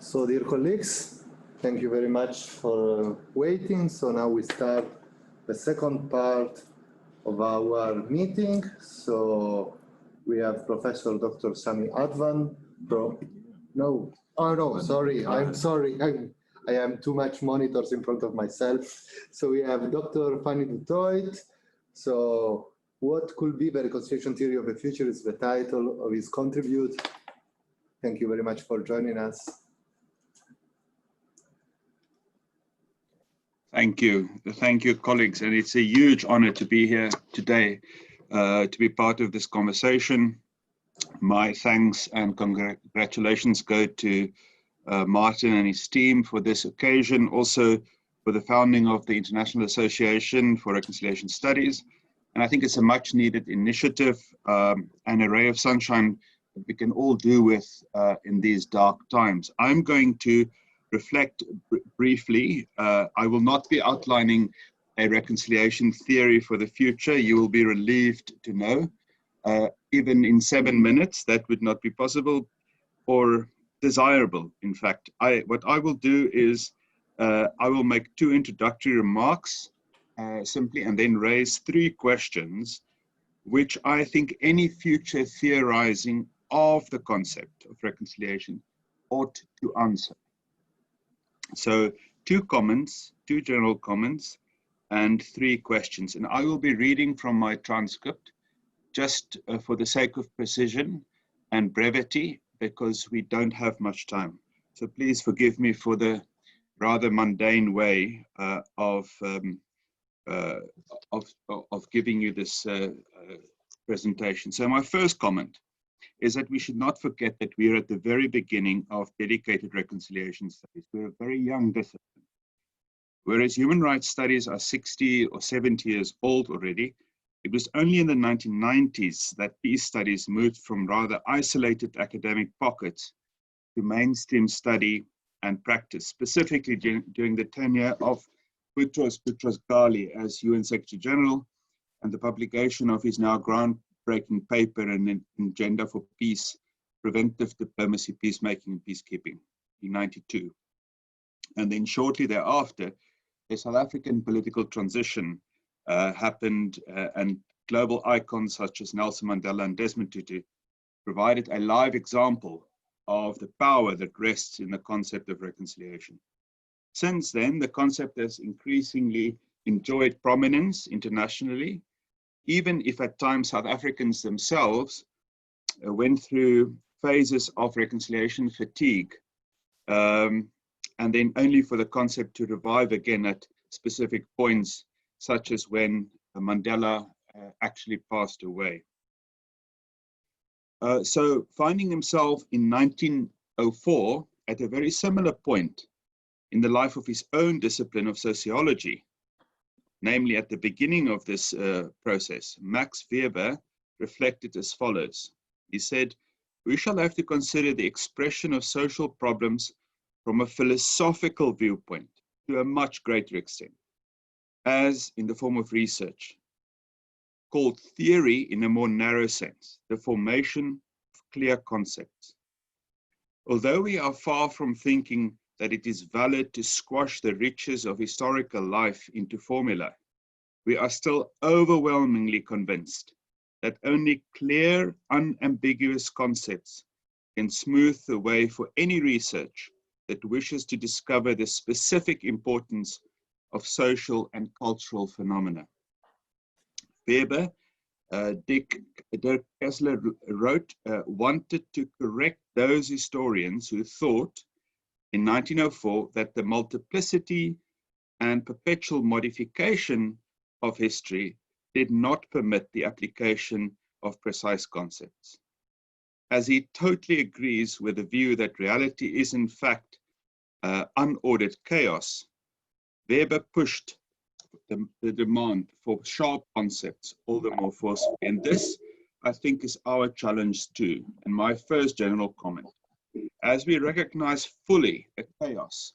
So, dear colleagues, thank you very much for waiting. So now we start the second part of our meeting. So we have Professor Dr. Sami Advan. I'm sorry. I am too much monitors in front of myself. So we have Dr. Fanny Dutoit. So what could be the reconciliation theory of the future is the title of his contribute. Thank you very much for joining us. Thank you, colleagues, and it's a huge honor to be here today, to be part of this conversation. My thanks and congratulations go to Martin and his team for this occasion, also for the founding of the International Association for Reconciliation Studies. And I think it's a much needed initiative, and a ray of sunshine that we can all do with in these dark times. I'm going to reflect briefly. I will not be outlining a reconciliation theory for the future. You will be relieved to know, even in 7 minutes, that would not be possible or desirable. In fact, what I will do is I will make 2 introductory remarks simply, and then raise 3 questions, which I think any future theorizing of the concept of reconciliation ought to answer. So 2 comments, 2 general comments, and 3 questions. And I will be reading from my transcript just for the sake of precision and brevity, because we don't have much time. So please forgive me for the rather mundane way of giving you this presentation. So my first comment is that we should not forget that we are at the very beginning of dedicated reconciliation studies. We're a very young discipline. Whereas human rights studies are 60 or 70 years old already, it was only in the 1990s that peace studies moved from rather isolated academic pockets to mainstream study and practice, specifically during the tenure of Boutros Boutros-Ghali as UN Secretary General and the publication of his now groundbreaking paper in Agenda for Peace, Preventive Diplomacy, Peacemaking and Peacekeeping in '92. And then shortly thereafter, a South African political transition happened, and global icons such as Nelson Mandela and Desmond Tutu provided a live example of the power that rests in the concept of reconciliation. Since then, the concept has increasingly enjoyed prominence internationally, even if at times South Africans themselves went through phases of reconciliation fatigue, and then only for the concept to revive again at specific points, such as when Mandela actually passed away. So finding himself in 1904 at a very similar point in the life of his own discipline of sociology, namely at the beginning of this process, Max Weber reflected as follows. He said, "We shall have to consider the expression of social problems from a philosophical viewpoint to a much greater extent, as in the form of research, called theory in a more narrow sense, the formation of clear concepts. Although we are far from thinking that it is valid to squash the riches of historical life into formula, we are still overwhelmingly convinced that only clear, unambiguous concepts can smooth the way for any research that wishes to discover the specific importance of social and cultural phenomena." Weber, Dirk Kessler wrote, wanted to correct those historians who thought in 1904 that the multiplicity and perpetual modification of history did not permit the application of precise concepts. As he totally agrees with the view that reality is in fact unordered chaos, Weber pushed the demand for sharp concepts all the more forcefully. And this, I think, is our challenge too. And my first general comment, as we recognize fully the chaos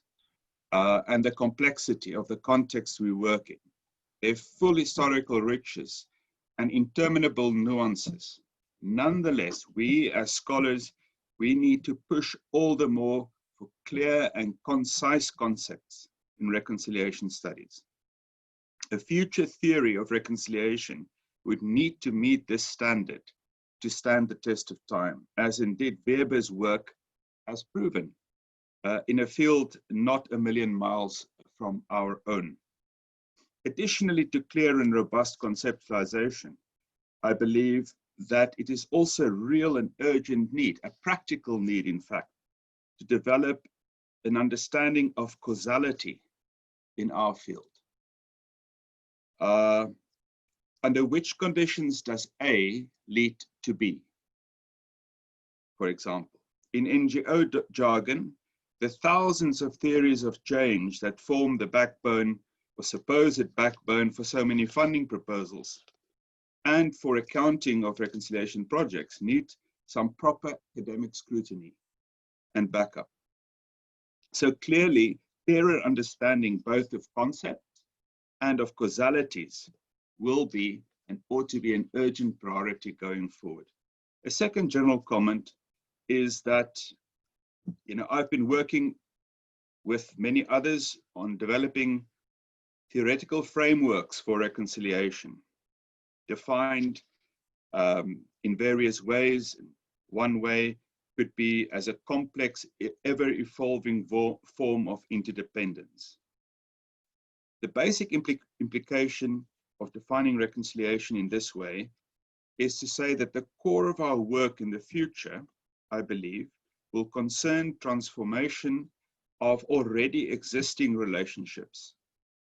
and the complexity of the context we work in, their full historical riches and interminable nuances, nonetheless, we as scholars, we need to push all the more for clear and concise concepts in reconciliation studies. A future theory of reconciliation would need to meet this standard to stand the test of time, as indeed Verber's work has proven, in a field not a million miles from our own. Additionally to clear and robust conceptualization, I believe that it is also a real and urgent need, a practical need in fact, to develop an understanding of causality in our field. Under which conditions does A lead to B? For example, in NGO jargon, the thousands of theories of change that form the backbone or supposed backbone for so many funding proposals and for accounting of reconciliation projects need some proper academic scrutiny and backup. So clearly, clearer understanding both of concepts and of causalities will be and ought to be an urgent priority going forward. A second general comment is that, I've been working with many others on developing theoretical frameworks for reconciliation, defined in various ways. One way could be as a complex, ever-evolving form of interdependence. The basic implication of defining reconciliation in this way is to say that the core of our work in the future, I believe, will concern transformation of already existing relationships,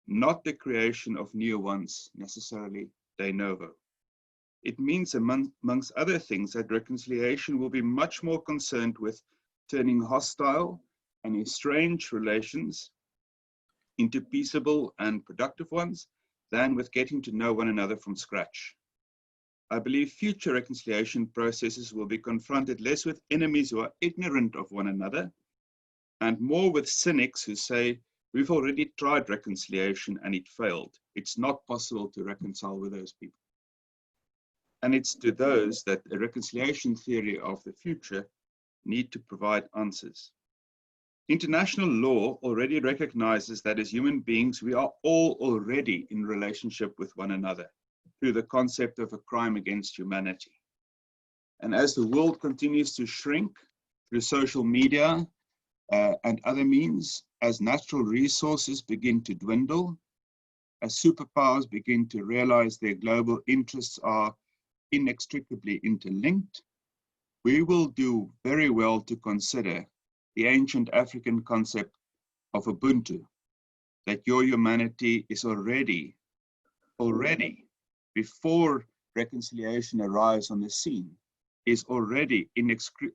not the creation of new ones necessarily de novo. It means, amongst other things, that reconciliation will be much more concerned with turning hostile and estranged relations into peaceable and productive ones than with getting to know one another from scratch. I believe future reconciliation processes will be confronted less with enemies who are ignorant of one another and more with cynics who say, we've already tried reconciliation and it failed. It's not possible to reconcile with those people. And it's to those that a reconciliation theory of the future need to provide answers. International law already recognizes that as human beings, we are all already in relationship with one another through the concept of a crime against humanity. And as the world continues to shrink through social media and other means, as natural resources begin to dwindle, as superpowers begin to realize their global interests are inextricably interlinked, we will do very well to consider the ancient African concept of Ubuntu, that your humanity is already, before reconciliation arrives on the scene, is already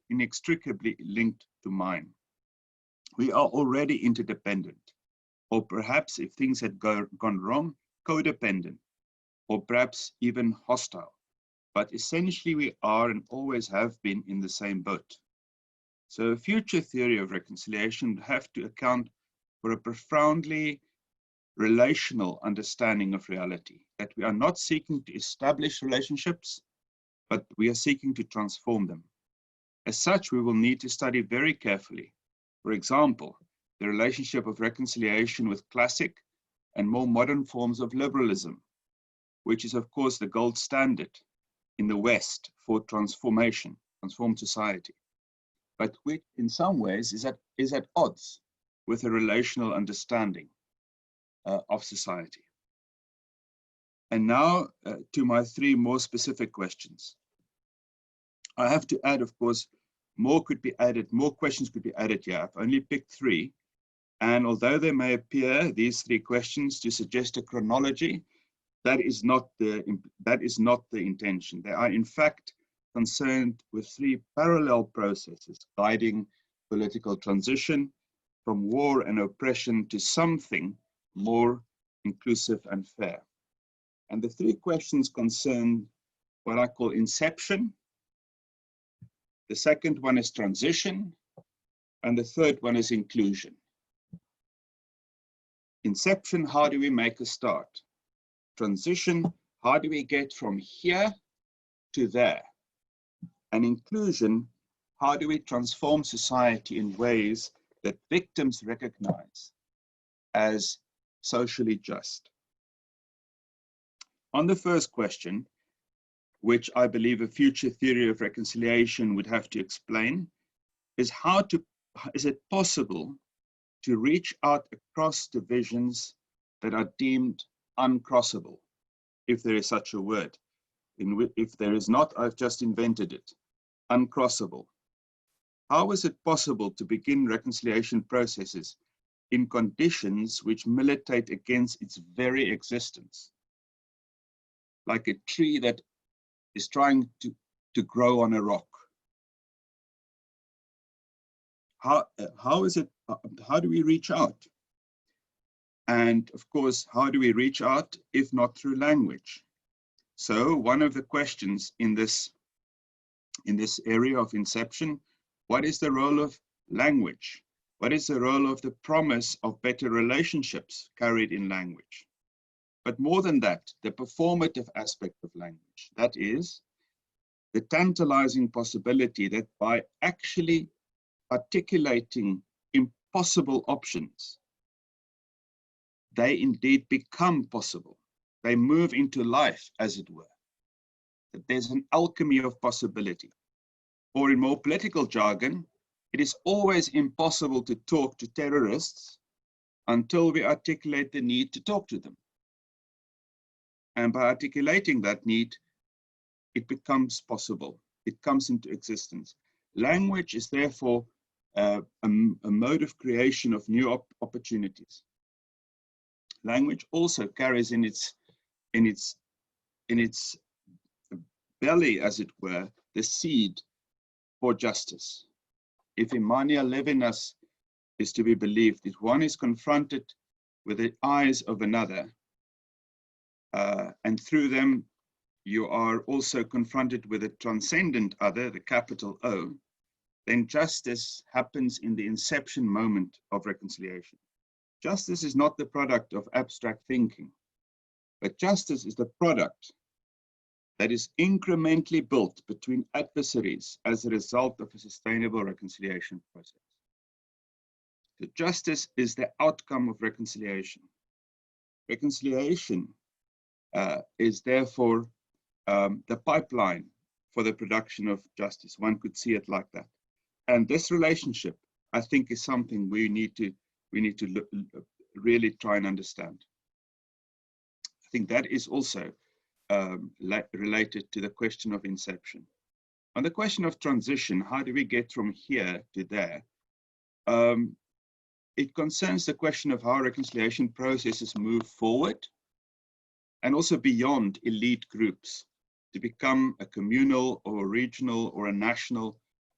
inextricably linked to mine. We are already interdependent, or perhaps if things had gone wrong, codependent, or perhaps even hostile. But essentially we are and always have been in the same boat. So a future theory of reconciliation would have to account for a profoundly relational understanding of reality, that we are not seeking to establish relationships, but we are seeking to transform them. As such, we will need to study very carefully, for example, the relationship of reconciliation with classic and more modern forms of liberalism, which is of course the gold standard in the West for transformed society, but which in some ways is at odds with a relational understanding of society. And now to my three more specific questions. I have to add, of course, more questions could be added here. I've only picked three. And although they may appear, these three questions, to suggest a chronology, that is not the intention. They are in fact concerned with three parallel processes guiding political transition from war and oppression to something more inclusive and fair. And the three questions concern what I call inception. The second one is transition, and the third one is inclusion. Inception, how do we make a start? Transition, how do we get from here to there? And inclusion, how do we transform society in ways that victims recognize as socially just? On the first question, which I believe a future theory of reconciliation would have to explain, is is it possible to reach out across divisions that are deemed uncrossable, if there is such a word. If there is not, I've just invented it. Uncrossable. How is it possible to begin reconciliation processes in conditions which militate against its very existence? Like a tree that is trying to grow on a rock. How do we reach out? And of course, how do we reach out if not through language? So one of the questions in this area of inception, what is the role of language? What is the role of the promise of better relationships carried in language? But more than that, the performative aspect of language, that is the tantalizing possibility that by actually articulating impossible options, they indeed become possible. They move into life, as it were. That there's an alchemy of possibility. Or in more political jargon, it is always impossible to talk to terrorists until we articulate the need to talk to them. And by articulating that need, it becomes possible. It comes into existence. Language is therefore a mode of creation of new opportunities. Language also carries in its belly, as it were, the seed for justice. If Immanuel Levinas is to be believed, if one is confronted with the eyes of another, and through them you are also confronted with a transcendent other, the capital O, then justice happens in the inception moment of reconciliation. Justice is not the product of abstract thinking, but justice is the product that is incrementally built between adversaries as a result of a sustainable reconciliation process. So justice is the outcome of reconciliation. Reconciliation is therefore the pipeline for the production of justice. One could see it like that. And this relationship, I think, is something we need to really try and understand. I think that is also related to the question of inception. On the question of transition, how do we get from here to there? It concerns the question of how reconciliation processes move forward and also beyond elite groups to become a communal or a regional or a national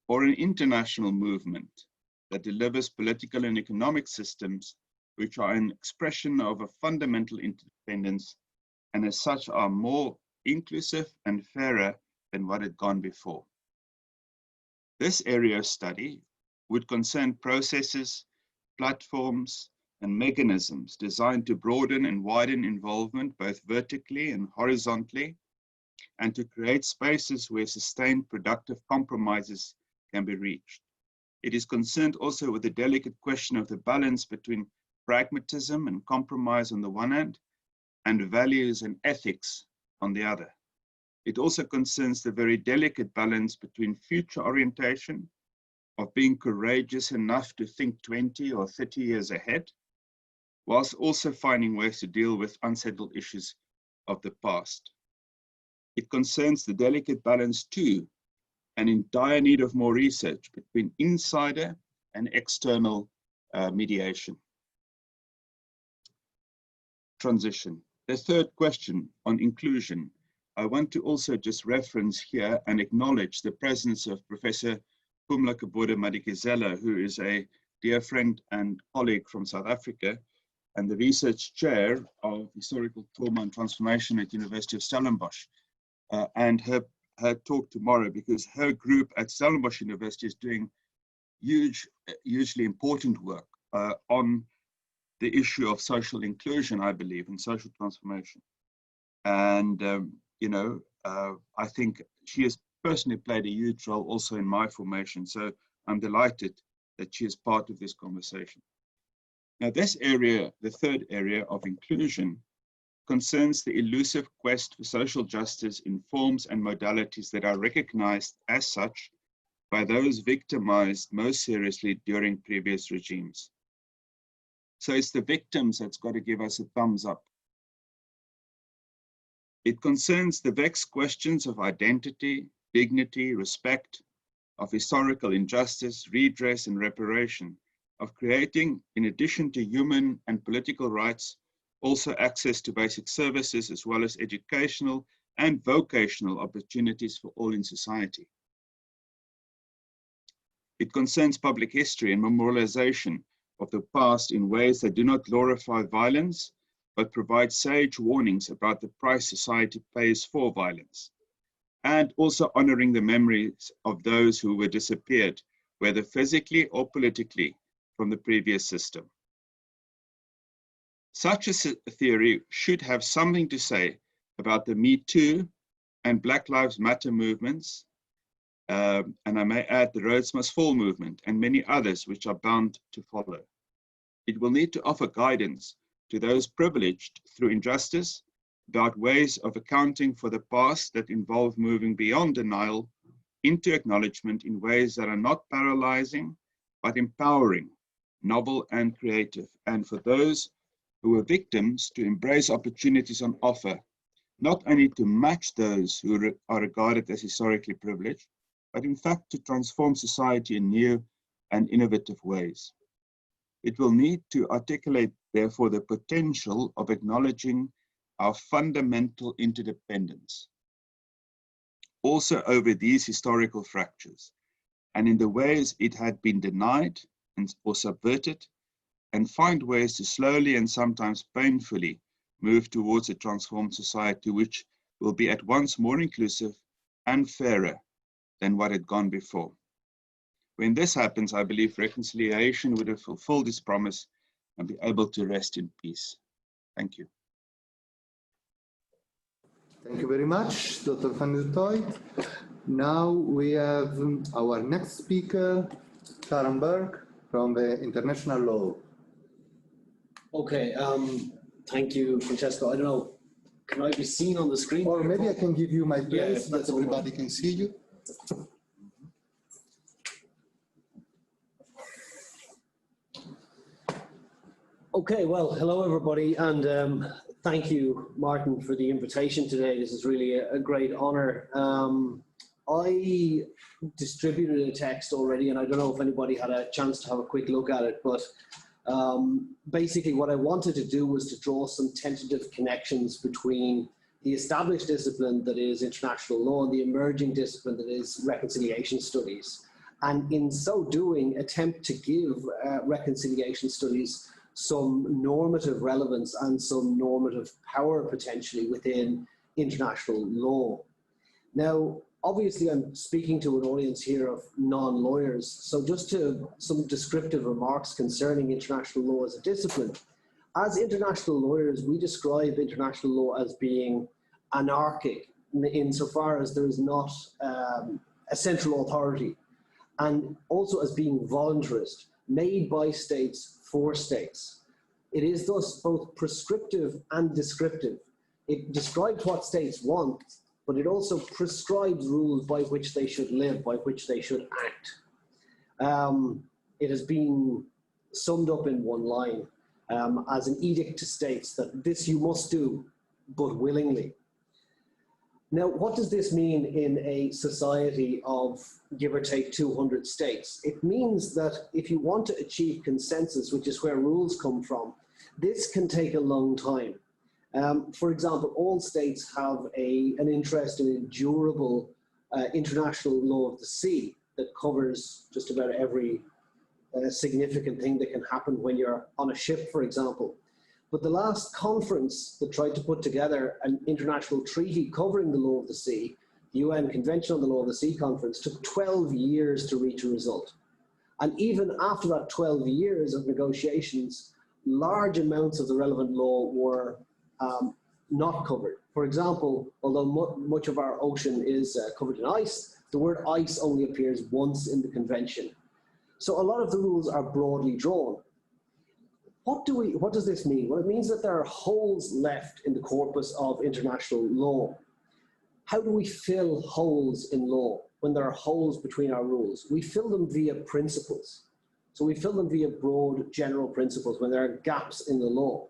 or an international movement that delivers political and economic systems which are an expression of a fundamental interdependence and as such are more inclusive and fairer than what had gone before. This area of study would concern processes, platforms, and mechanisms designed to broaden and widen involvement both vertically and horizontally, and to create spaces where sustained productive compromises can be reached. It is concerned also with the delicate question of the balance between pragmatism and compromise on the one hand, and values and ethics on the other. It also concerns the very delicate balance between future orientation, of being courageous enough to think 20 or 30 years ahead, whilst also finding ways to deal with unsettled issues of the past. It concerns the delicate balance too, and in dire need of more research, between insider and external mediation. Transition. The third question on inclusion, I want to also just reference here and acknowledge the presence of Professor Phumla Kabode-Madikizela, who is a dear friend and colleague from South Africa, and the research chair of historical trauma and transformation at University of Stellenbosch. And her talk tomorrow, because her group at Stellenbosch University is doing hugely important work on the issue of social inclusion, I believe, and social transformation. And, I think she has personally played a huge role also in my formation. So I'm delighted that she is part of this conversation. Now, this area, the third area of inclusion, concerns the elusive quest for social justice in forms and modalities that are recognized as such by those victimized most seriously during previous regimes. So it's the victims that's got to give us a thumbs up. It concerns the vexed questions of identity, dignity, respect, of historical injustice, redress, and reparation, of creating, in addition to human and political rights, also access to basic services as well as educational and vocational opportunities for all in society. It concerns public history and memorialization of the past in ways that do not glorify violence, but provide sage warnings about the price society pays for violence, and also honoring the memories of those who were disappeared, whether physically or politically, from the previous system. Such a theory should have something to say about the Me Too and Black Lives Matter movements, and I may add the Rhodes Must Fall movement and many others which are bound to follow. It will need to offer guidance to those privileged through injustice about ways of accounting for the past that involve moving beyond denial into acknowledgement in ways that are not paralyzing, but empowering, novel and creative, and for those who were victims to embrace opportunities on offer, not only to match those who are regarded as historically privileged, but in fact to transform society in new and innovative ways. It will need to articulate, therefore, the potential of acknowledging our fundamental interdependence, also over these historical fractures, and in the ways it had been denied or subverted, and find ways to slowly and sometimes painfully move towards a transformed society which will be at once more inclusive and fairer than what had gone before. When this happens, I believe reconciliation would have fulfilled its promise and be able to rest in peace. Thank you. Thank you very much, Dr. van der Toit. Now we have our next speaker, Sharon Burke from the International Law. Okay, thank you, Francesco. I don't know, can I be seen on the screen? Or maybe I can give you my place Yeah, that everybody can see you. Okay, well, hello everybody, and thank you, Martin, for the invitation today. This is really a great honor. I distributed a text already, and I don't know if anybody had a chance to have a quick look at it, but basically what I wanted to do was to draw some tentative connections between the established discipline that is international law and the emerging discipline that is reconciliation studies. And in so doing, attempt to give reconciliation studies some normative relevance and some normative power potentially within international law. Now, obviously I'm speaking to an audience here of non-lawyers, so just to some descriptive remarks concerning international law as a discipline. As international lawyers, we describe international law as being anarchic insofar as there is not a central authority, and also as being voluntarist, made by states for states. It is thus both prescriptive and descriptive. It describes what states want, but it also prescribes rules by which they should live, by which they should act. It has been summed up in one line as an edict to states that this you must do, but willingly. Now, what does this mean in a society of, give or take, 200 states? It means that if you want to achieve consensus, which is where rules come from, this can take a long time. For example, all states have an interest in a durable international law of the sea that covers just about every significant thing that can happen when you're on a ship, for example. But the last conference that tried to put together an international treaty covering the law of the sea, the UN Convention on the Law of the Sea Conference, took 12 years to reach a result. And even after that 12 years of negotiations, large amounts of the relevant law were not covered. For example, although much of our ocean is covered in ice, the word ice only appears once in the convention. So a lot of the rules are broadly drawn. What does this mean? Well, it means that there are holes left in the corpus of international law. How do we fill holes in law when there are holes between our rules? We fill them via principles. So we fill them via broad general principles when there are gaps in the law.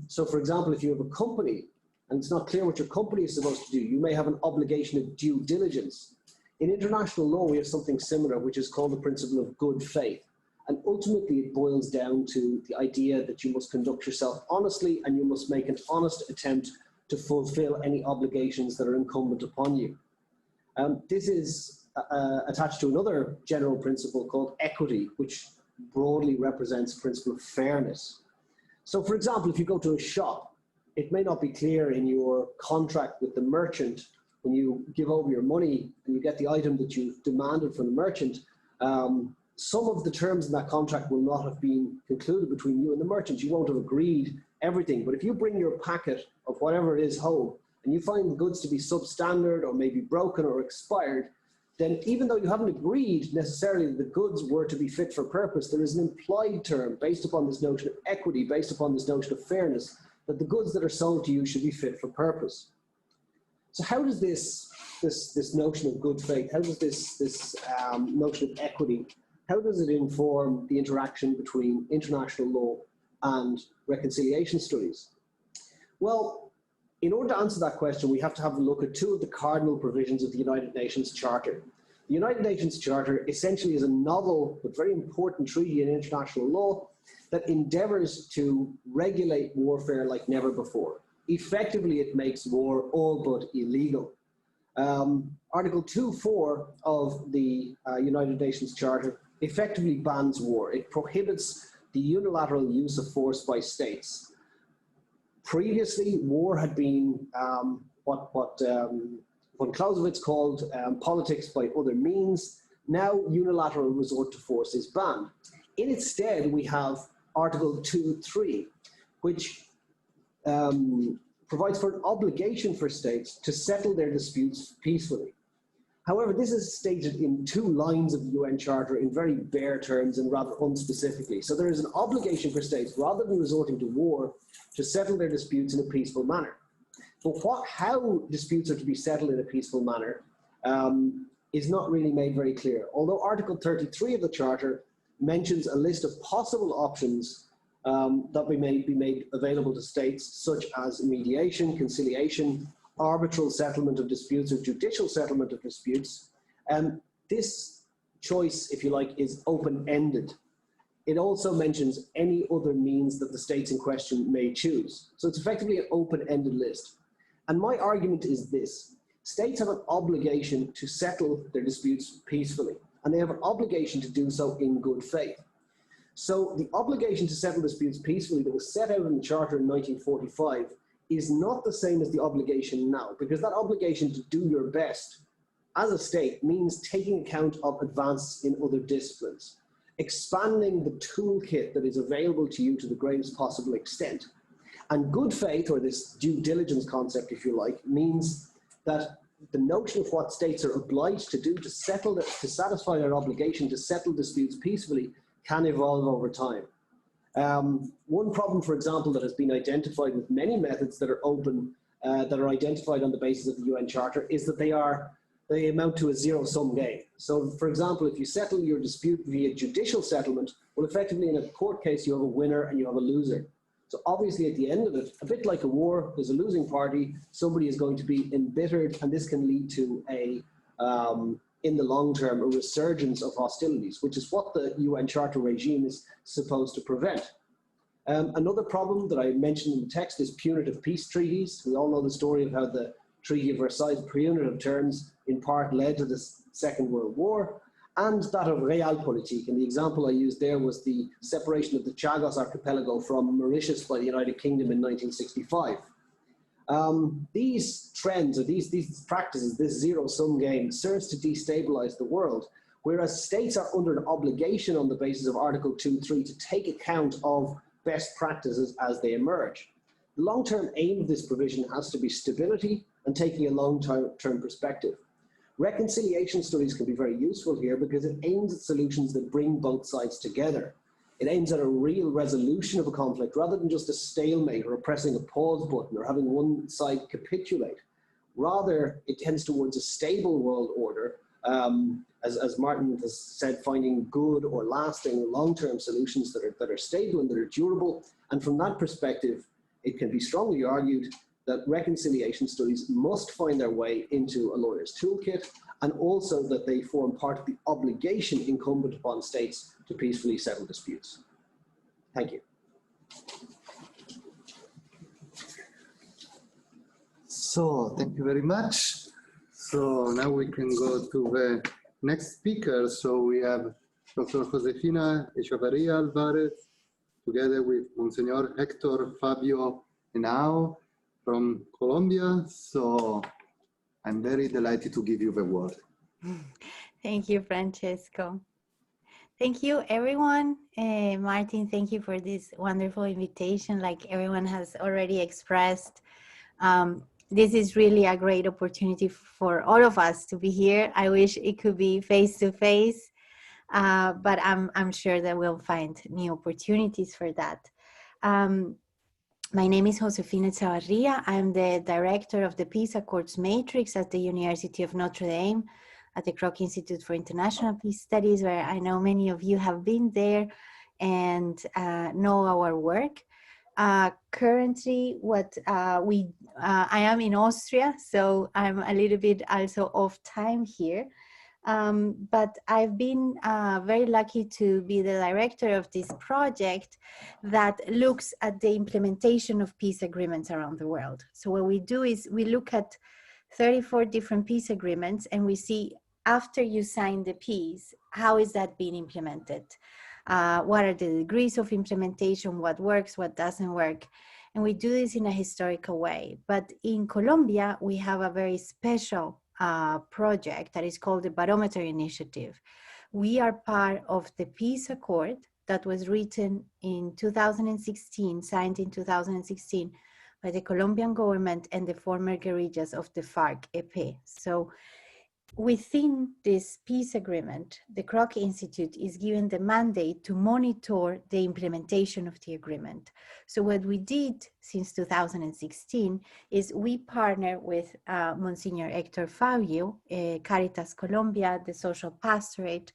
So for example, if you have a company and it's not clear what your company is supposed to do, you may have an obligation of due diligence. In international law, we have something similar, which is called the principle of good faith. And ultimately, it boils down to the idea that you must conduct yourself honestly and you must make an honest attempt to fulfill any obligations that are incumbent upon you. This is attached to another general principle called equity, which broadly represents the principle of fairness. So for example, if you go to a shop, it may not be clear in your contract with the merchant when you give over your money and you get the item that you've demanded from the merchant. Some of the terms in that contract will not have been concluded between you and the merchant. You won't have agreed everything. But if you bring your packet of whatever it is home and you find the goods to be substandard or maybe broken or expired, then even though you haven't agreed necessarily that the goods were to be fit for purpose, there is an implied term based upon this notion of equity, based upon this notion of fairness, that the goods that are sold to you should be fit for purpose. So how does this notion of good faith, how does this notion of equity, how does it inform the interaction between international law and reconciliation studies? Well, in order to answer that question, we have to have a look at two of the cardinal provisions of the United Nations Charter. The United Nations Charter essentially is a novel but very important treaty in international law that endeavors to regulate warfare like never before. Effectively, it makes war all but illegal. Article 2.4 of the United Nations Charter effectively bans war. It prohibits the unilateral use of force by states. Previously, war had been what von Clausewitz called politics by other means. Now, unilateral resort to force is banned. In its stead, we have Article 2.3, which provides for an obligation for states to settle their disputes peacefully. However, this is stated in 2 lines of the UN Charter in very bare terms and rather unspecifically. So there is an obligation for states, rather than resorting to war, to settle their disputes in a peaceful manner. But how disputes are to be settled in a peaceful manner is not really made very clear. Although Article 33 of the Charter mentions a list of possible options that may be made available to states, such as mediation, conciliation, arbitral settlement of disputes or judicial settlement of disputes. This choice, if you like, is open-ended. It also mentions any other means that the states in question may choose. So it's effectively an open-ended list. And my argument is this: states have an obligation to settle their disputes peacefully, and they have an obligation to do so in good faith. So the obligation to settle disputes peacefully that was set out in the Charter in 1945 is not the same as the obligation now, because that obligation to do your best as a state means taking account of advances in other disciplines, expanding the toolkit that is available to you to the greatest possible extent. And good faith, or this due diligence concept, if you like, means that the notion of what states are obliged to do to satisfy their obligation to settle disputes peacefully can evolve over time. One problem, for example, that has been identified with many methods that are open, that are identified on the basis of the UN Charter, is that they amount to a zero-sum game. So, for example, if you settle your dispute via judicial settlement, well, effectively in a court case, you have a winner and you have a loser. So obviously at the end of it, a bit like a war, there's a losing party, somebody is going to be embittered, and this can lead to in the long term, a resurgence of hostilities, which is what the UN Charter regime is supposed to prevent. Another problem that I mentioned in the text is punitive peace treaties. We all know the story of how the Treaty of Versailles punitive terms in part led to the Second World War, and that of realpolitik. And the example I used there was the separation of the Chagos archipelago from Mauritius by the United Kingdom in 1965. These trends, or these practices, this zero-sum game, serves to destabilize the world, whereas states are under an obligation on the basis of Article 2.3 to take account of best practices as they emerge. The long-term aim of this provision has to be stability and taking a long-term perspective. Reconciliation studies can be very useful here because it aims at solutions that bring both sides together. It aims at a real resolution of a conflict rather than just a stalemate or pressing a pause button or having one side capitulate. Rather, it tends towards a stable world order, as Martin has said, finding good or lasting long-term solutions that are stable and that are durable. And from that perspective, it can be strongly argued that reconciliation studies must find their way into a lawyer's toolkit, and also that they form part of the obligation incumbent upon states to peacefully settle disputes. Thank you. So, thank you very much. So now we can go to the next speaker. So we have Dr. Josefina Echevarria Alvarez, together with Monsignor Hector Fabio Henao from Colombia. So I'm very delighted to give you the word. Thank you, Francesco. Thank you, everyone. Martin, thank you for this wonderful invitation. Like everyone has already expressed, this is really a great opportunity for all of us to be here. I wish it could be face-to-face, but I'm sure that we'll find new opportunities for that. My name is Josefina Echevarria. I'm the director of the Peace Accords Matrix at the University of Notre Dame at the Kroc Institute for International Peace Studies, where I know many of you have been there and know our work. Currently, I am in Austria, so I'm a little bit also off time here. But I've been very lucky to be the director of this project that looks at the implementation of peace agreements around the world. So what we do is we look at 34 different peace agreements and we see, after you sign the peace, how is that being implemented? What are the degrees of implementation? What works, what doesn't work? And we do this in a historical way. But in Colombia, we have a very special project that is called the Barometer Initiative. We are part of the Peace Accord that was written in 2016, signed in 2016 by the Colombian government and the former guerrillas of the FARC-EP. So within this peace agreement, the Kroc Institute is given the mandate to monitor the implementation of the agreement. So what we did since 2016 is we partner with Monsignor Hector Fabio, Caritas Colombia, the Social Pastorate,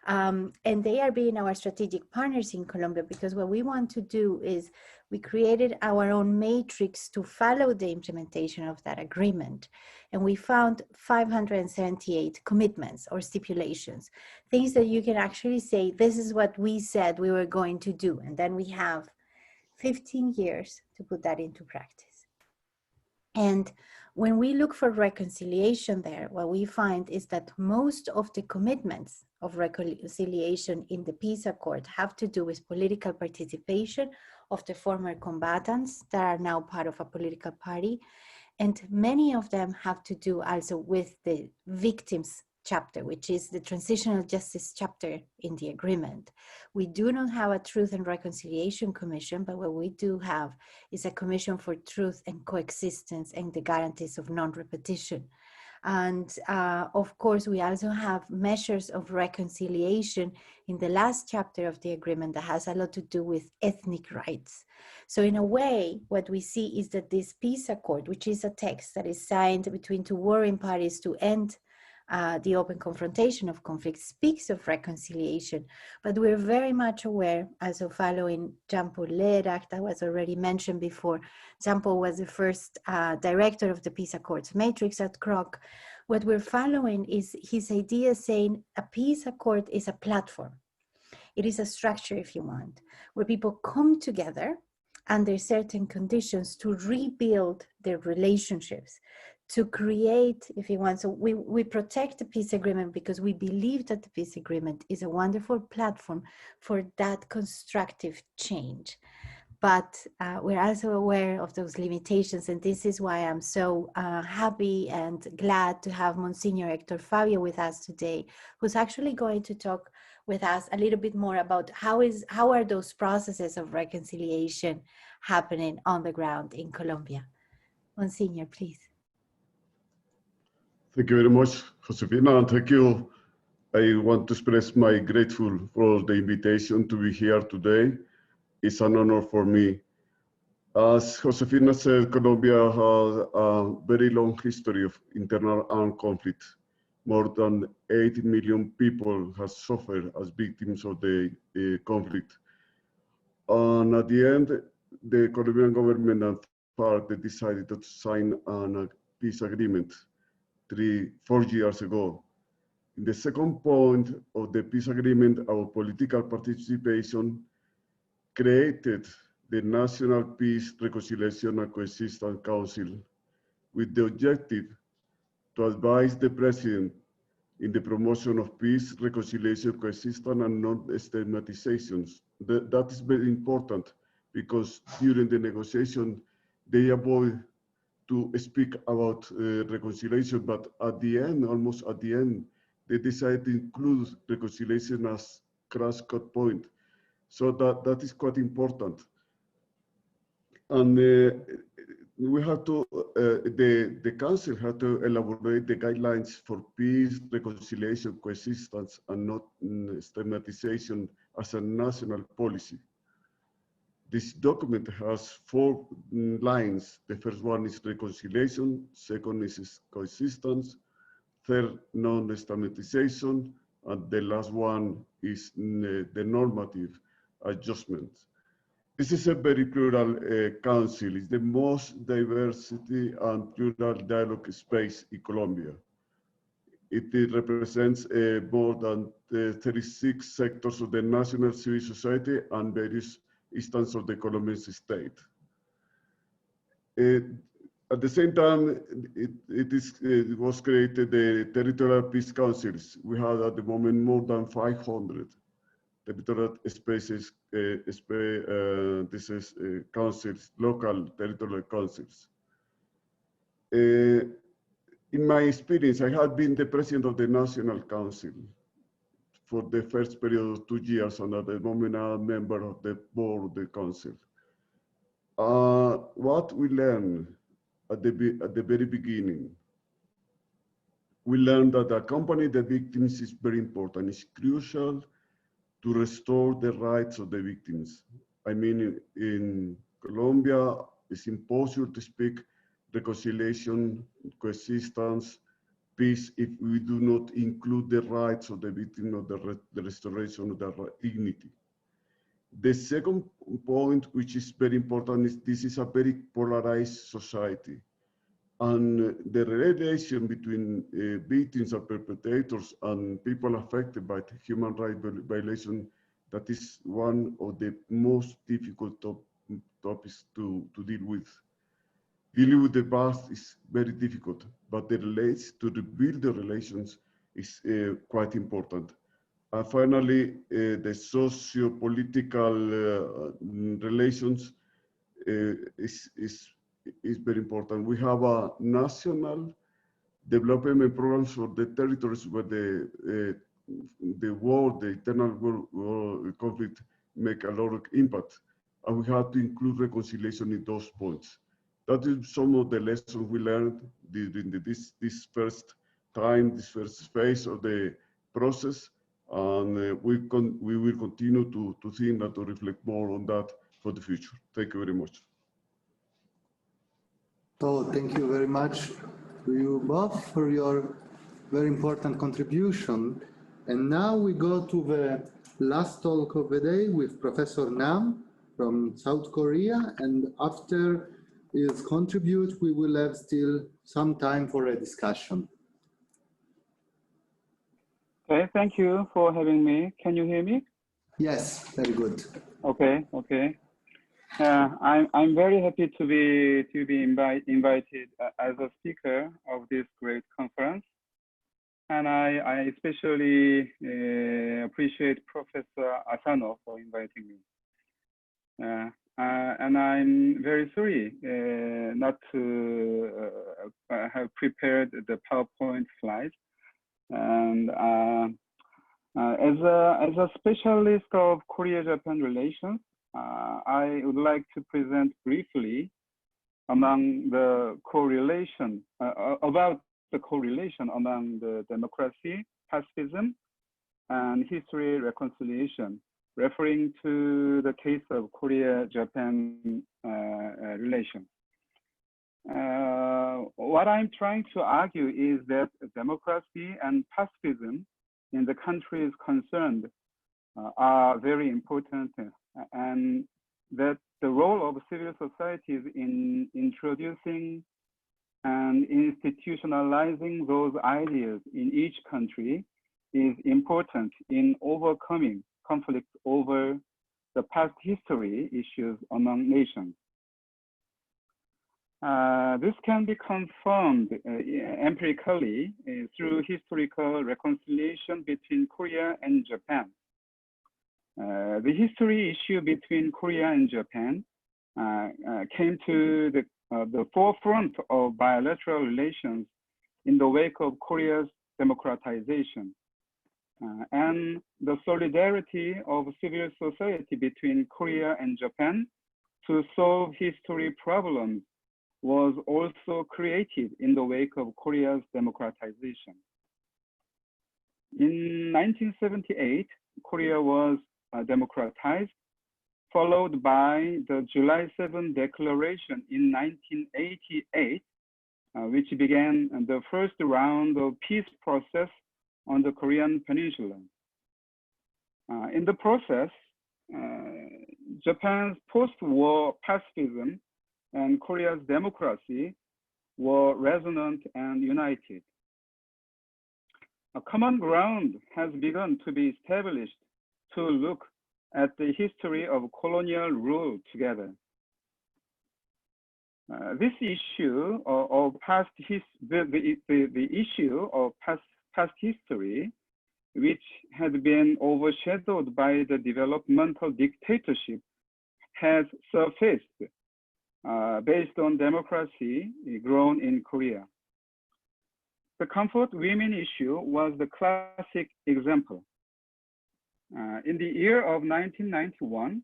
and they are being our strategic partners in Colombia, because what we want to do is we created our own matrix to follow the implementation of that agreement. And we found 578 commitments or stipulations, things that you can actually say, this is what we said we were going to do. And then we have 15 years to put that into practice. And when we look for reconciliation there, what we find is that most of the commitments of reconciliation in the peace accord have to do with political participation of the former combatants that are now part of a political party. And many of them have to do also with the victims chapter, which is the transitional justice chapter in the agreement. We do not have a Truth and Reconciliation Commission, but what we do have is a Commission for Truth and Coexistence and the guarantees of non-repetition. And of course, we also have measures of reconciliation in the last chapter of the agreement that has a lot to do with ethnic rights. So in a way, what we see is that this peace accord, which is a text that is signed between two warring parties to end the open confrontation of conflict, speaks of reconciliation, but we're very much aware, also following Jean-Paul Leirac, that was already mentioned before. Jean-Paul was the first director of the Peace Accords Matrix at Kroc. What we're following is his idea saying a peace accord is a platform. It is a structure, if you want, where people come together under certain conditions to rebuild their relationships, to create, if you want. So we protect the peace agreement because we believe that the peace agreement is a wonderful platform for that constructive change. But we're also aware of those limitations, and this is why I'm so happy and glad to have Monsignor Hector Fabio with us today, who's actually going to talk with us a little bit more about how are those processes of reconciliation happening on the ground in Colombia. Monsignor, please. Thank you very much, Josefina, and thank you. I want to express my grateful for the invitation to be here today. It's an honor for me. As Josefina said, Colombia has a very long history of internal armed conflict. More than 80 million people have suffered as victims of the conflict. And at the end, the Colombian government and FARC, they decided to sign a peace agreement 4 years ago. In the second point of the peace agreement, our political participation created the National Peace, Reconciliation and Coexistence Council with the objective to advise the President in the promotion of peace, reconciliation, coexistence, and non-stigmatizations. That is very important because during the negotiation, they avoid to speak about reconciliation, but at the end, almost at the end, they decided to include reconciliation as cross-cut point. So that is quite important. And we have to, the council had to elaborate the guidelines for peace, reconciliation, coexistence, and not stigmatization as a national policy. This document has 4 lines. The first one is reconciliation, second is coexistence, third, non-stigmatization, and the last one is the normative adjustment. This is a very plural council. It's the most diversity and plural dialogue space in Colombia. It represents more than 36 sectors of the national civil society and various instances of the Colombian state. At the same time, it was created the territorial peace councils. We have at the moment more than 500 territorial spaces, councils, local territorial councils. In my experience, I had been the president of the National Council for the first period of 2 years, and at the moment I'm a member of the board of the council. What we learned at the very beginning, we learned that accompanying the victims is very important. It's crucial to restore the rights of the victims. I mean, in Colombia, it's impossible to speak reconciliation, coexistence, peace if we do not include the rights of the victim of the restoration of their dignity. The second point, which is very important, is this is a very polarized society. And the relation between victims and perpetrators and people affected by human rights violation, that is one of the most difficult topics to deal with. Dealing with the past is very difficult, but the relates to rebuild the relations is quite important. Finally, the socio-political relations is very important. We have a national development programs for the territories where the war, the internal war conflict make a lot of impact, and we have to include reconciliation in those points. That is some of the lessons we learned during this first time, this first phase of the process, and we will continue to think and to reflect more on that for the future. Thank you very much. So thank you very much to you both for your very important contribution. And now we go to the last talk of the day with Professor Nam from South Korea. And after his contribute, we will have still some time for a discussion. Okay, thank you for having me. Can you hear me? Yes, very good. Okay. I'm very happy to be invited as a speaker of this great conference, and I especially appreciate Professor Asano for inviting me. And I'm very sorry not to have prepared the PowerPoint slides. And as a specialist of Korea-Japan relations, I would like to present briefly among the correlation about the correlation among the democracy, pacifism, and history reconciliation, referring to the case of Korea-Japan relations. What I'm trying to argue is that democracy and pacifism in the countries concerned are very important, and that the role of civil societies in introducing and institutionalizing those ideas in each country is important in overcoming conflicts over the past history issues among nations. This can be confirmed empirically through historical reconciliation between Korea and Japan. The history issue between Korea and Japan came to the forefront of bilateral relations in the wake of Korea's democratization. And the solidarity of civil society between Korea and Japan to solve history problems was also created in the wake of Korea's democratization. In 1978, Korea was democratized, followed by the July 7 Declaration in 1988, which began the first round of peace process on the Korean Peninsula. In the process, Japan's post-war pacifism and Korea's democracy were resonant and united. A common ground has begun to be established to look at the history of colonial rule together. This issue of past history, which had been overshadowed by the developmental dictatorship, has surfaced based on democracy grown in Korea. The comfort women issue was the classic example. In the year of 1991,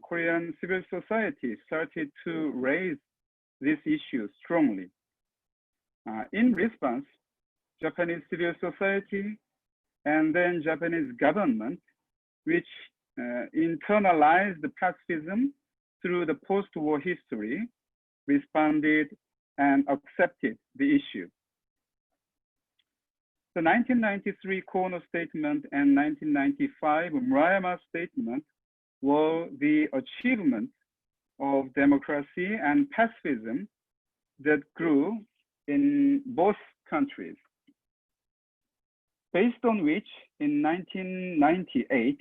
Korean civil society started to raise this issue strongly. In response, Japanese civil society and then Japanese government, which internalized the pacifism through the post-war history, responded and accepted the issue. The 1993 Kono Statement and 1995 Murayama Statement were the achievement of democracy and pacifism that grew in both countries. Based on which, in 1998,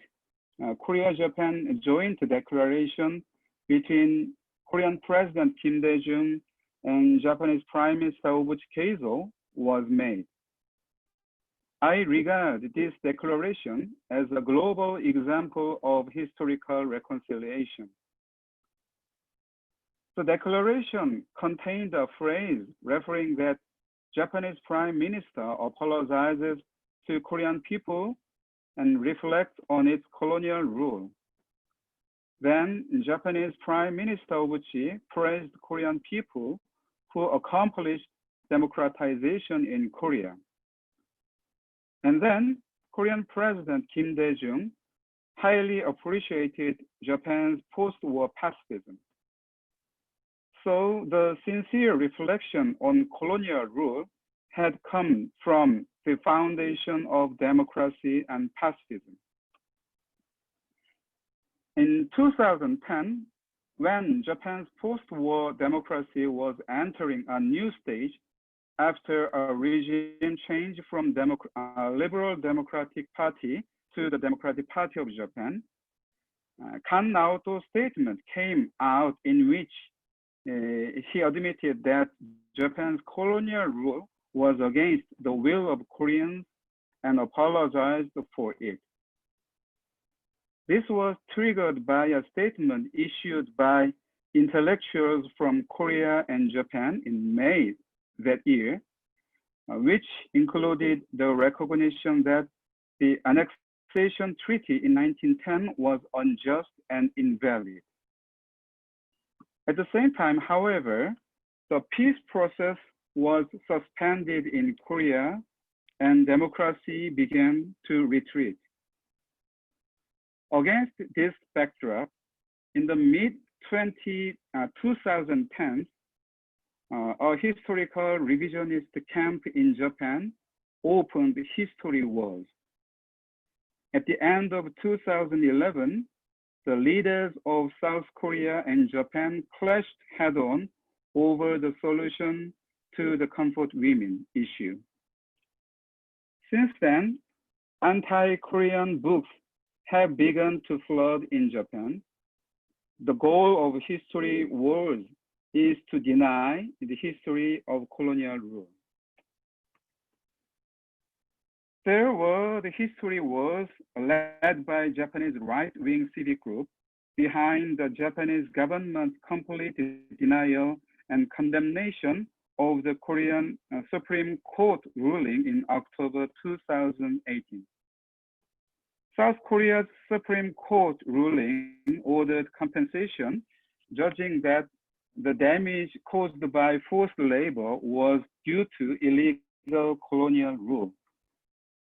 Korea-Japan joint declaration between Korean President Kim Dae-jung and Japanese Prime Minister Obuchi Keizo was made. I regard this declaration as a global example of historical reconciliation. The declaration contained a phrase referring that Japanese Prime Minister apologizes to Korean people and reflects on its colonial rule. Then Japanese Prime Minister Obuchi praised Korean people who accomplished democratization in Korea. And then Korean President Kim Dae-jung highly appreciated Japan's post-war pacifism. So the sincere reflection on colonial rule had come from the foundation of democracy and pacifism. In 2010, when Japan's post-war democracy was entering a new stage after a regime change from Liberal Democratic Party to the Democratic Party of Japan, Kan Naoto's statement came out in which he admitted that Japan's colonial rule was against the will of Koreans and apologized for it. This was triggered by a statement issued by intellectuals from Korea and Japan in May that year, which included the recognition that the annexation treaty in 1910 was unjust and invalid. At the same time, however, the peace process was suspended in Korea and democracy began to retreat. Against this backdrop, in the mid-2010s, a historical revisionist camp in Japan opened History Wars. At the end of 2011, the leaders of South Korea and Japan clashed head-on over the solution to the comfort women issue. Since then, anti-Korean books have begun to flood in Japan. The goal of History Wars is to deny the history of colonial rule. There were the History Wars led by Japanese right-wing civic group behind the Japanese government's complete denial and condemnation of the Korean Supreme Court ruling in October 2018. South Korea's Supreme Court ruling ordered compensation, judging that the damage caused by forced labor was due to illegal colonial rule.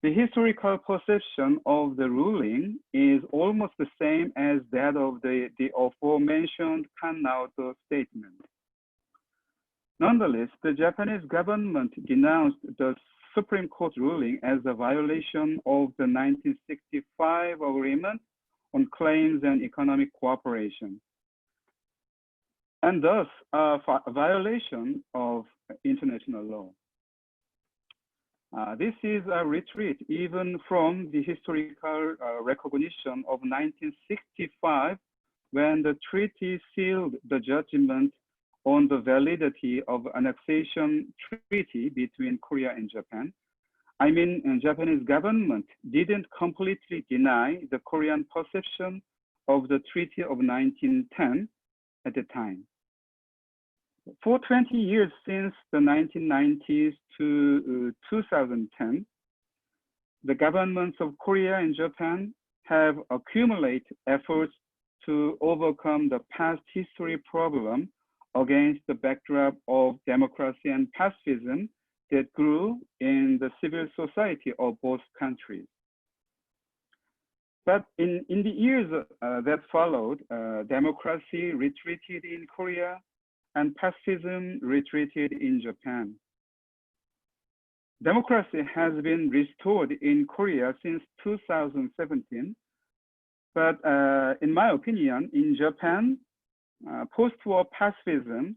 The historical perception of the ruling is almost the same as that of the aforementioned Kan-Naoto statement. Nonetheless, the Japanese government denounced the Supreme Court ruling as a violation of the 1965 Agreement on Claims and Economic Cooperation, and thus a violation of international law. This is a retreat even from the historical recognition of 1965, when the treaty sealed the judgment on the validity of annexation treaty between Korea and Japan. I mean, the Japanese government didn't completely deny the Korean perception of the Treaty of 1910 at the time. For 20 years since the 1990s to 2010, the governments of Korea and Japan have accumulated efforts to overcome the past history problem against the backdrop of democracy and pacifism that grew in the civil society of both countries. But in the years that followed, democracy retreated in Korea and pacifism retreated in Japan. Democracy has been restored in Korea since 2017, but in my opinion, in Japan, post-war pacifism